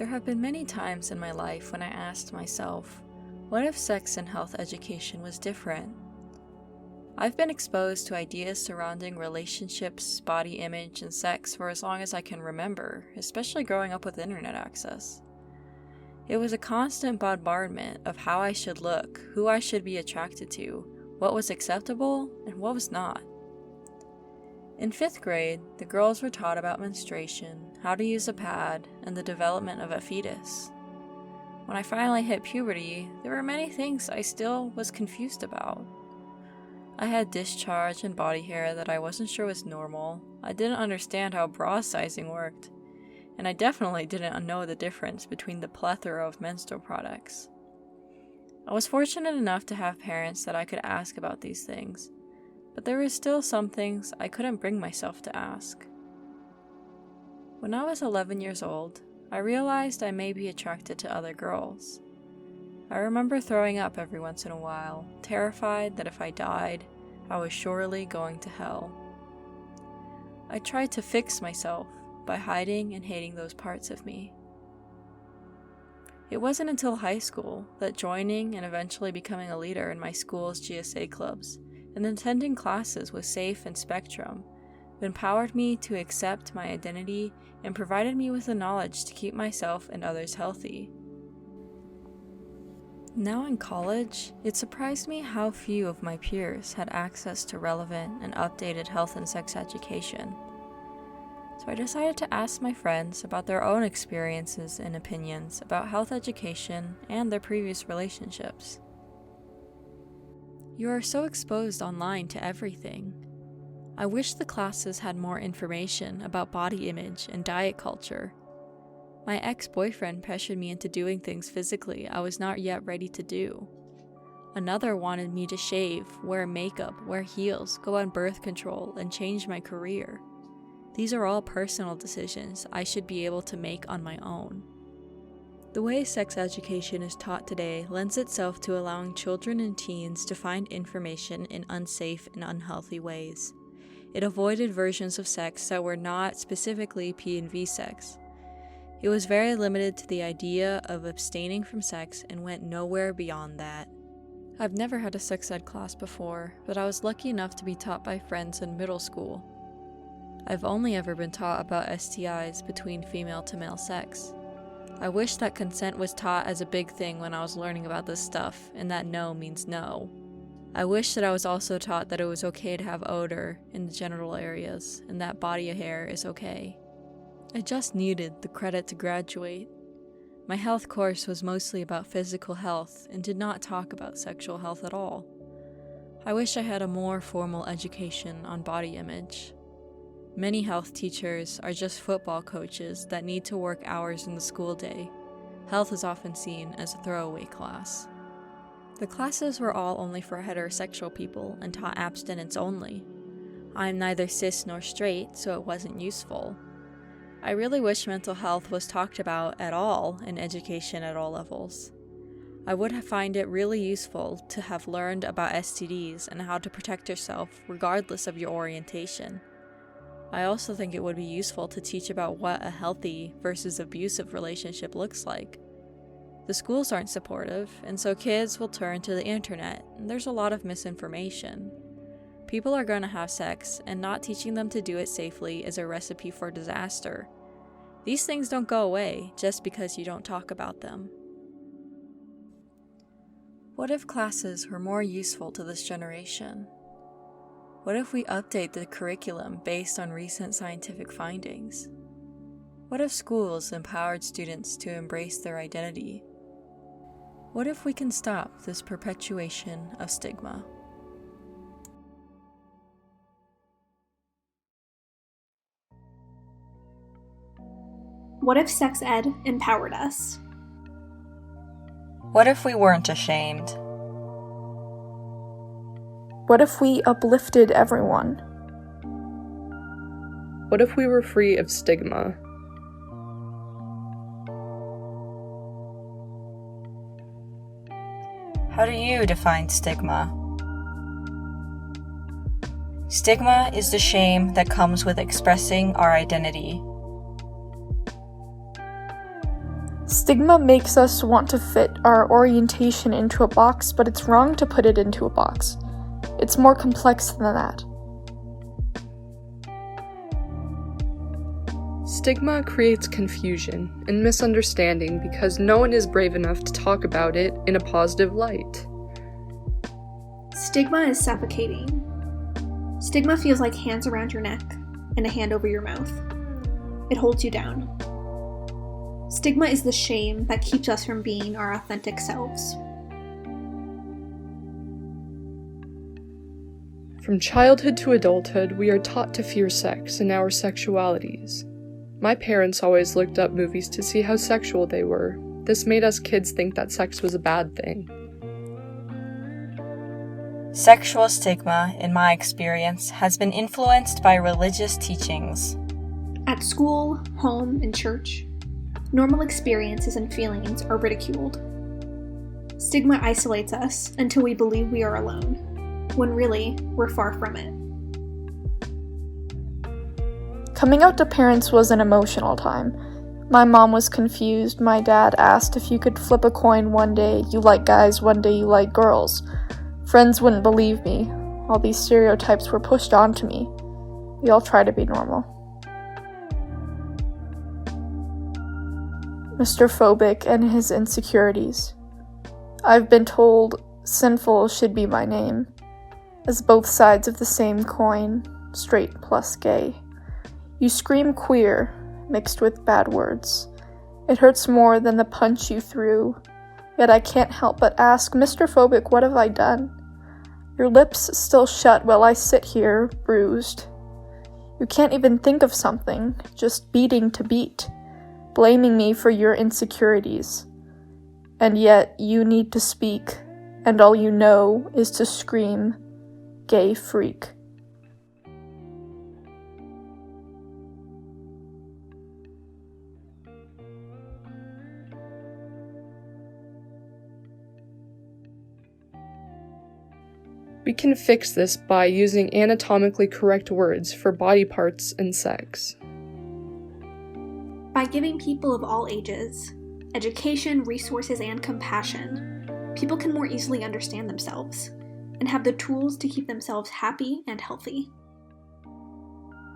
There have been many times in my life when I asked myself, what if sex and health education was different? I've been exposed to ideas surrounding relationships, body image, and sex for as long as I can remember, especially growing up with internet access. It was a constant bombardment of how I should look, who I should be attracted to, what was acceptable, and what was not. In 5th grade, the girls were taught about menstruation, how to use a pad, and the development of a fetus. When I finally hit puberty, there were many things I still was confused about. I had discharge and body hair that I wasn't sure was normal, I didn't understand how bra sizing worked, and I definitely didn't know the difference between the plethora of menstrual products. I was fortunate enough to have parents that I could ask about these things, but there were still some things I couldn't bring myself to ask. When I was 11 years old, I realized I may be attracted to other girls. I remember throwing up every once in a while, terrified that if I died, I was surely going to hell. I tried to fix myself by hiding and hating those parts of me. It wasn't until high school that joining and eventually becoming a leader in my school's GSA clubs and attending classes with SAFE and Spectrum empowered me to accept my identity and provided me with the knowledge to keep myself and others healthy. Now in college, it surprised me how few of my peers had access to relevant and updated health and sex education. So I decided to ask my friends about their own experiences and opinions about health education and their previous relationships. You are so exposed online to everything. I wish the classes had more information about body image and diet culture. My ex-boyfriend pressured me into doing things physically I was not yet ready to do. Another wanted me to shave, wear makeup, wear heels, go on birth control, and change my career. These are all personal decisions I should be able to make on my own. The way sex education is taught today lends itself to allowing children and teens to find information in unsafe and unhealthy ways. It avoided versions of sex that were not specifically P&V sex. It was very limited to the idea of abstaining from sex and went nowhere beyond that. I've never had a sex ed class before, but I was lucky enough to be taught by friends in middle school. I've only ever been taught about STIs between female to male sex. I wish that consent was taught as a big thing when I was learning about this stuff, and that no means no. I wish that I was also taught that it was okay to have odor in the genital areas, and that body hair is okay. I just needed the credit to graduate. My health course was mostly about physical health and did not talk about sexual health at all. I wish I had a more formal education on body image. Many health teachers are just football coaches that need to work hours in the school day. Health is often seen as a throwaway class. The classes were all only for heterosexual people and taught abstinence only. I am neither cis nor straight, so it wasn't useful. I really wish mental health was talked about at all in education at all levels. I would find it really useful to have learned about STDs and how to protect yourself regardless of your orientation. I also think it would be useful to teach about what a healthy versus abusive relationship looks like. The schools aren't supportive, and so kids will turn to the internet, and there's a lot of misinformation. People are going to have sex, and not teaching them to do it safely is a recipe for disaster. These things don't go away just because you don't talk about them. What if classes were more useful to this generation? What if we update the curriculum based on recent scientific findings? What if schools empowered students to embrace their identity? What if we can stop this perpetuation of stigma? What if sex ed empowered us? What if we weren't ashamed? What if we uplifted everyone? What if we were free of stigma? How do you define stigma? Stigma is the shame that comes with expressing our identity. Stigma makes us want to fit our orientation into a box, but it's wrong to put it into a box. It's more complex than that. Stigma creates confusion and misunderstanding because no one is brave enough to talk about it in a positive light. Stigma is suffocating. Stigma feels like hands around your neck and a hand over your mouth. It holds you down. Stigma is the shame that keeps us from being our authentic selves. From childhood to adulthood, we are taught to fear sex and our sexualities. My parents always looked up movies to see how sexual they were. This made us kids think that sex was a bad thing. Sexual stigma, in my experience, has been influenced by religious teachings. At school, home, and church, normal experiences and feelings are ridiculed. Stigma isolates us until we believe we are alone, when really, we're far from it. Coming out to parents was an emotional time. My mom was confused. My dad asked if you could flip a coin one day you like guys, one day you like girls. Friends wouldn't believe me. All these stereotypes were pushed onto me. We all try to be normal. Mr. Phobic and his insecurities. I've been told sinful should be my name, as both sides of the same coin, straight plus gay. You scream queer, mixed with bad words. It hurts more than the punch you threw, yet I can't help but ask, Mr. Phobic, what have I done? Your lips still shut while I sit here, bruised. You can't even think of something, just beating to beat, blaming me for your insecurities. And yet you need to speak, and all you know is to scream, gay freak. We can fix this by using anatomically correct words for body parts and sex. By giving people of all ages education, resources, and compassion, people can more easily understand themselves and have the tools to keep themselves happy and healthy.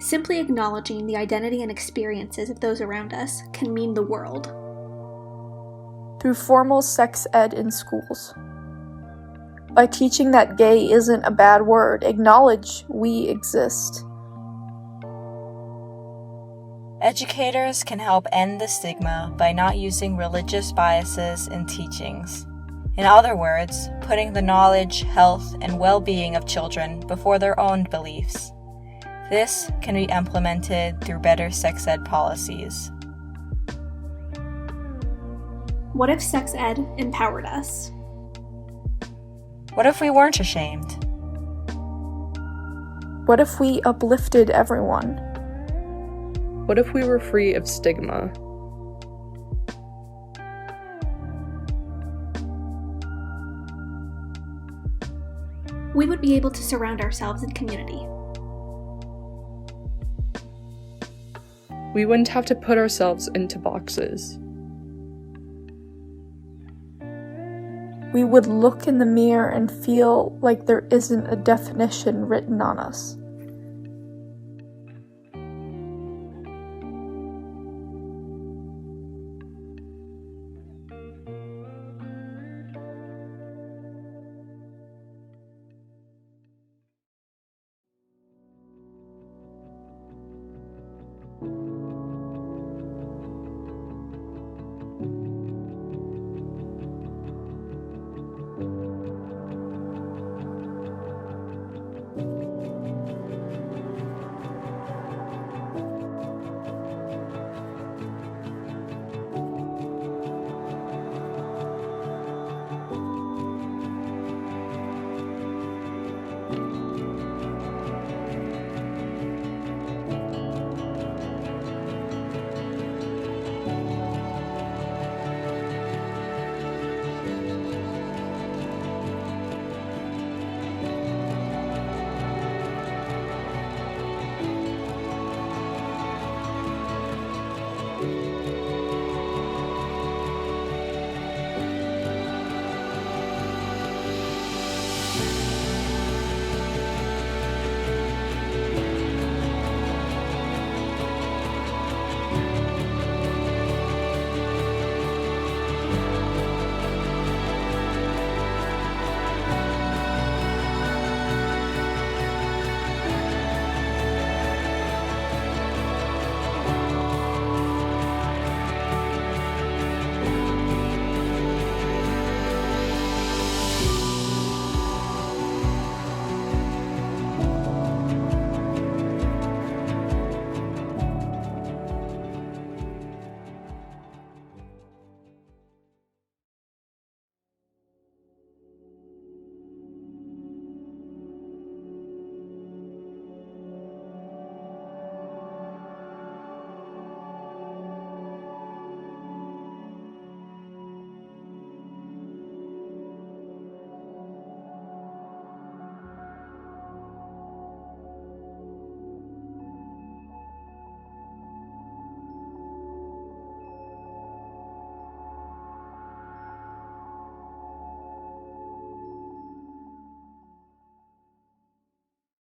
Simply acknowledging the identity and experiences of those around us can mean the world. Through formal sex ed in schools. By teaching that gay isn't a bad word, acknowledge we exist. Educators can help end the stigma by not using religious biases in teachings. In other words, putting the knowledge, health, and well-being of children before their own beliefs. This can be implemented through better sex ed policies. What if sex ed empowered us? What if we weren't ashamed? What if we uplifted everyone? What if we were free of stigma? We would be able to surround ourselves in community. We wouldn't have to put ourselves into boxes. We would look in the mirror and feel like there isn't a definition written on us.